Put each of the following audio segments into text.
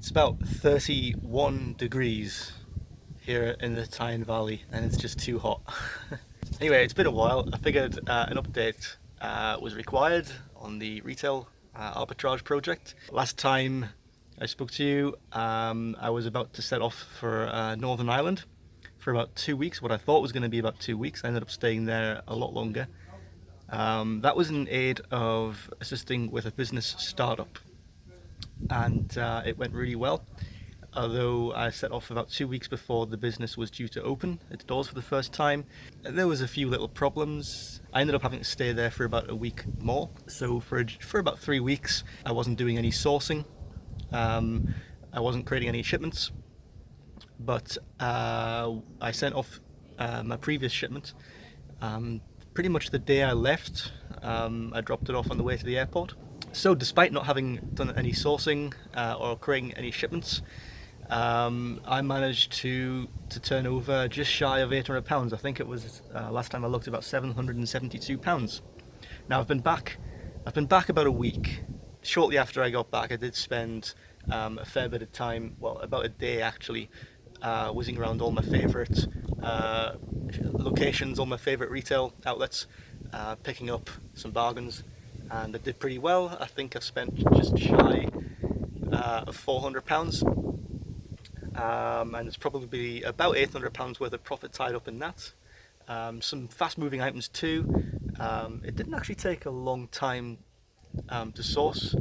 It's about 31 degrees here in the Tyne Valley and it's just too hot. Anyway, it's been a while. I figured an update was required on the retail arbitrage project. Last time I spoke to you, I was about to set off for Northern Ireland for about 2 weeks, what I thought was going to be about 2 weeks. I ended up staying there a lot longer. That was in aid of assisting with a business startup, and it went really well. Although I set off about 2 weeks before the business was due to open its doors for the first time, there was a few little problems. I ended up having to stay there for about a week more. So for about 3 weeks, I wasn't doing any sourcing. I wasn't creating any shipments, but I sent off my previous shipment. Pretty much the day I left, I dropped it off on the way to the airport. So despite not having done any sourcing or creating any shipments, I managed to turn over just shy of £800. I think it was last time I looked about £772. Now I've been back about a week. Shortly after I got back, I did spend a fair bit of time, well, about a day actually, whizzing around all my favourite locations, all my favourite retail outlets, picking up some bargains, and I did pretty well. I think I've spent just shy of £400, and there's probably about £800 worth of profit tied up in that. Some fast moving items too. It didn't actually take a long time to source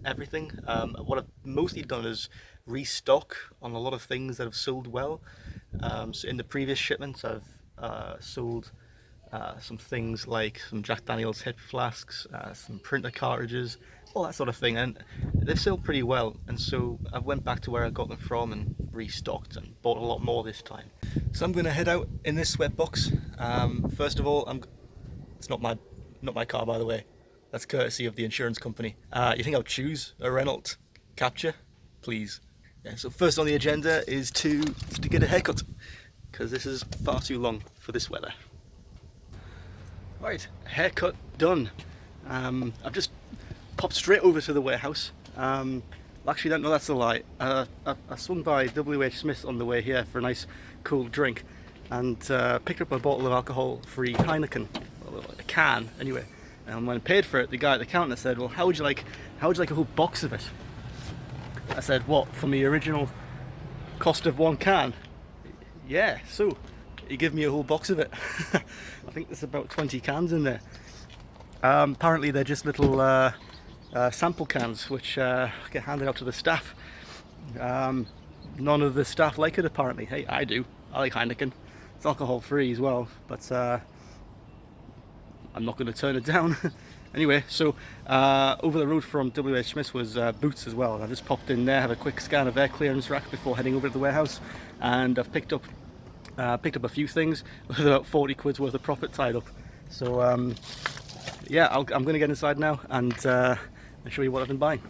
everything. What I've mostly done is restock on a lot of things that have sold well. So in the previous shipments I've sold some things like some Jack Daniel's hip flasks, some printer cartridges, all that sort of thing, and they've sold pretty well, and so I went back to where I got them from and restocked and bought a lot more this time. So I'm going to head out in this sweatbox. First of all, it's not my car, by the way. That's courtesy of the insurance company. You think I'll choose a Renault Capture? Please. Yeah, so first on the agenda is to get a haircut, because this is far too long for this weather. Right, haircut done. I've just popped straight over to the warehouse. Actually, no, that's a lie. I swung by WH Smith on the way here for a nice cool drink, and picked up a bottle of alcohol-free Heineken, well, a can anyway. And when I paid for it, the guy at the counter said, "Well, how would you like a whole box of it?" I said, "What, from the original cost of one can?" "Yeah." So he gave me a whole box of it. I think there's about 20 cans in there. Apparently they're just little sample cans which get handed out to the staff. None of the staff like it apparently. Hey, I do. I like Heineken. It's alcohol free as well, but I'm not going to turn it down. Anyway, so over the road from WH Smith was Boots as well. I just popped in there, have a quick scan of their clearance rack before heading over to the warehouse, and I've picked up a few things with about 40 quid's worth of profit tied up. So yeah, I'm going to get inside now and show you what I've been buying.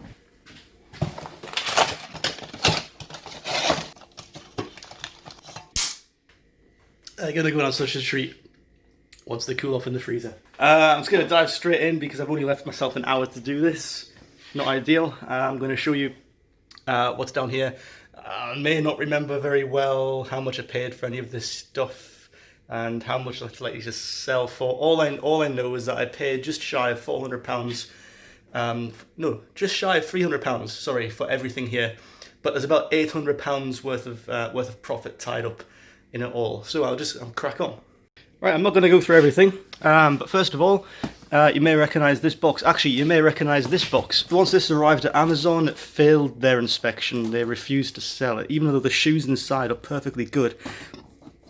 I'm going to go on such a treat once they cool off in the freezer. I'm just going to dive straight in because I've only left myself an hour to do this. Not ideal. I'm going to show you what's down here. I may not remember very well how much I paid for any of this stuff and how much it's likely to sell for. All I know is that I paid just shy of £400. No, just shy of £300. Sorry, for everything here. But there's about £800 worth of profit tied up in it all. So I'll crack on. Right, I'm not going to go through everything, but first of all, you may recognise this box. Actually, you may recognise this box. Once this arrived at Amazon, it failed their inspection. They refused to sell it, even though the shoes inside are perfectly good.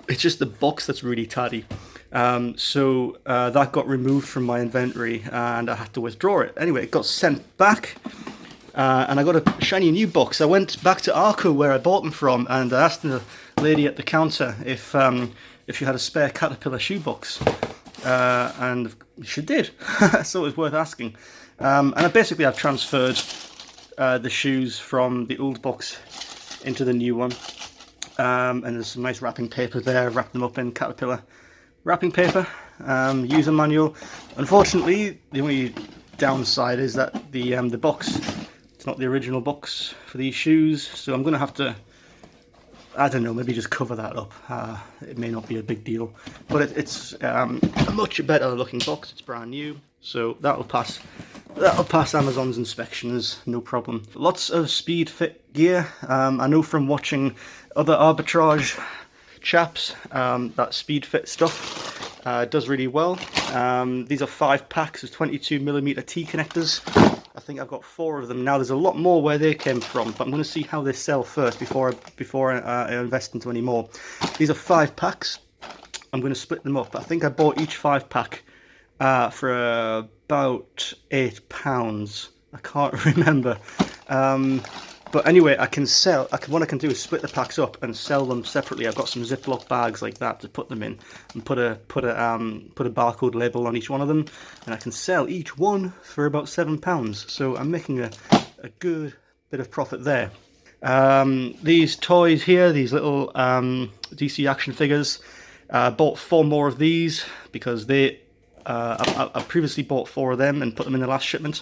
It's just the box that's really tatty. So that got removed from my inventory and I had to withdraw it. Anyway, it got sent back and I got a shiny new box. I went back to Arco where I bought them from and I asked the lady at the counter if she had a spare Caterpillar shoebox, and she did. So it was worth asking. And I've transferred the shoes from the old box into the new one. And there's some nice wrapping paper there. Wrapped them up in Caterpillar wrapping paper. User manual. Unfortunately, the only downside is that the box It's not the original box for these shoes, so I'm going to have to, I don't know, maybe just cover that up. It may not be a big deal, but it's a much better looking box. It's brand new, so that'll pass Amazon's inspections, no problem. Lots of speed fit gear. I know from watching other arbitrage chaps that speed fit stuff does really well. These are 5 packs of 22mm T connectors. I think I've got 4 of them now. There's a lot more where they came from, but I'm going to see how they sell first before I invest into any more. These are 5 packs. I'm going to split them up. I think I bought each 5 pack for about £8. I can't remember. But anyway, what I can do is split the packs up and sell them separately. I've got some Ziploc bags like that to put them in, and put a barcode label on each one of them, and I can sell each one for about £7. So I'm making a good bit of profit there. These toys here, these little DC action figures, bought 4 more of these because I previously bought 4 of them and put them in the last shipment.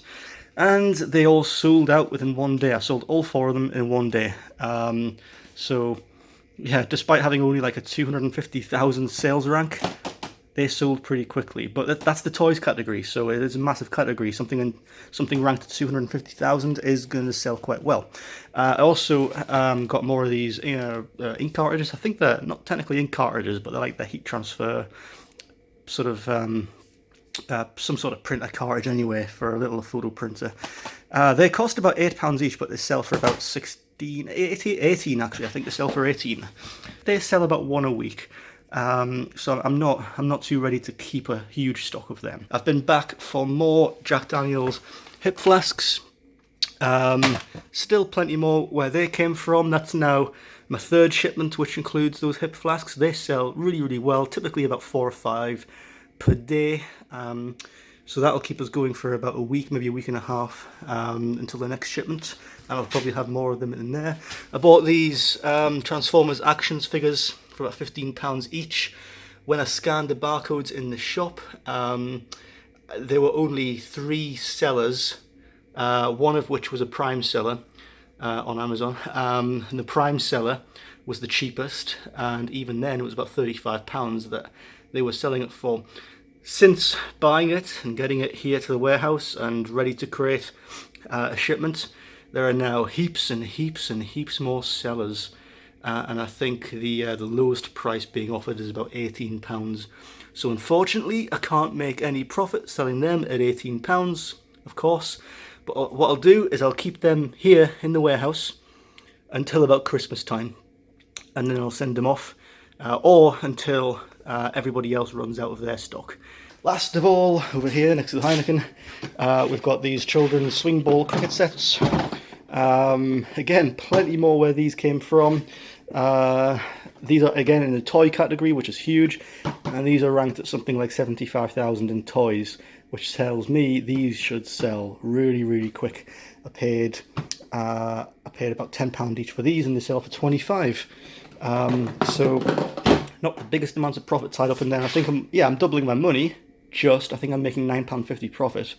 And they all sold out within 1 day. I sold all 4 of them in 1 day. So, yeah, despite having only like a 250,000 sales rank, they sold pretty quickly. But that's the toys category, so it is a massive category. Something ranked at 250,000 is going to sell quite well. I also got more of these ink cartridges. I think they're not technically ink cartridges, but they're like the heat transfer sort of... some sort of printer cartridge anyway, for a little photo printer. They cost about £8 each, but they sell for about 18 actually. I think they sell for 18. They sell about 1 a week. So I'm not too ready to keep a huge stock of them. I've been back for more Jack Daniel's hip flasks. Still plenty more where they came from. That's now my 3rd shipment, which includes those hip flasks. They sell really, really well, typically about 4 or 5 per day. So that'll keep us going for about a week, maybe a week and a half, until the next shipment, and I'll probably have more of them in there. I bought these Transformers Actions figures for about £15 each. When I scanned the barcodes in the shop, there were only 3 sellers, one of which was a Prime seller on Amazon, and the Prime seller was the cheapest, and even then it was about £35 that they were selling it for. Since buying it and getting it here to the warehouse and ready to create a shipment, there are now heaps and heaps and heaps more sellers, and I think the lowest price being offered is about £18. So unfortunately I can't make any profit selling them at £18, of course, but what I'll do is I'll keep them here in the warehouse until about Christmas time, and then I'll send them off, or until everybody else runs out of their stock. Last of all, over here next to the Heineken, we've got these children's swing ball cricket sets. Again, plenty more where these came from. These are again in the toy category, which is huge, and these are ranked at something like 75,000 in toys, which tells me these should sell really, really quick. I paid about £10 each for these, and they sell for 25. So not the biggest amounts of profit tied up in there. I think I'm doubling my money. I think I'm making £9.50 profit.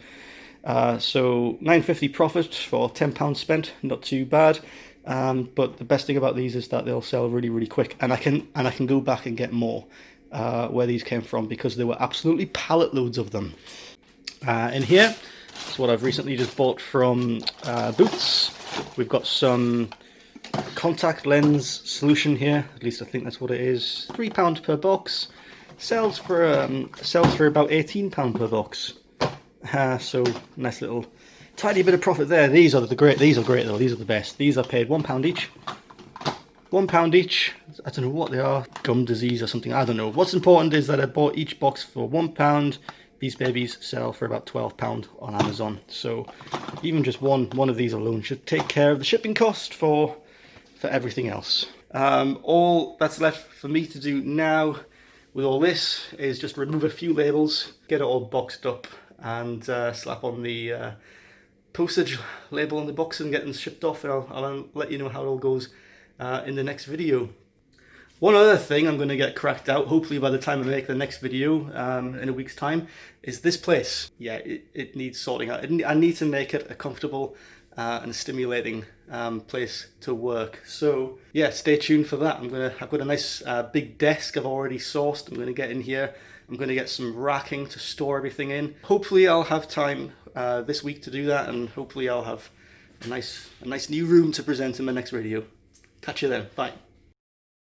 So £9.50 profit for £10 spent, not too bad. But the best thing about these is that they'll sell really, really quick, and I can go back and get more where these came from, because there were absolutely pallet loads of them. In here, that's what I've recently just bought from Boots. We've got some contact lens solution here, at least I think that's what it is. £3 per box, sells for about £18 per box. So nice little tidy bit of profit there. These are great though. These are the best. These I paid £1 each. £1 each. I don't know what they are. Gum disease or something. I don't know. What's important is that I bought each box for £1. These babies sell for about £12 on Amazon. So even just one of these alone should take care of the shipping cost for everything else. All that's left for me to do now with all this is just remove a few labels, get it all boxed up, and slap on the postage label on the box and get them shipped off, and I'll let you know how it all goes in the next video. One other thing I'm going to get cracked out, hopefully by the time I make the next video in a week's time, is this place. Yeah, it needs sorting out. I need to make it a comfortable and stimulating place to work. So yeah, stay tuned for that. I've got a nice big desk I've already sourced. I'm going to get in here. I'm going to get some racking to store everything in. Hopefully I'll have time this week to do that, and hopefully I'll have a nice new room to present in my next video. Catch you then. Bye.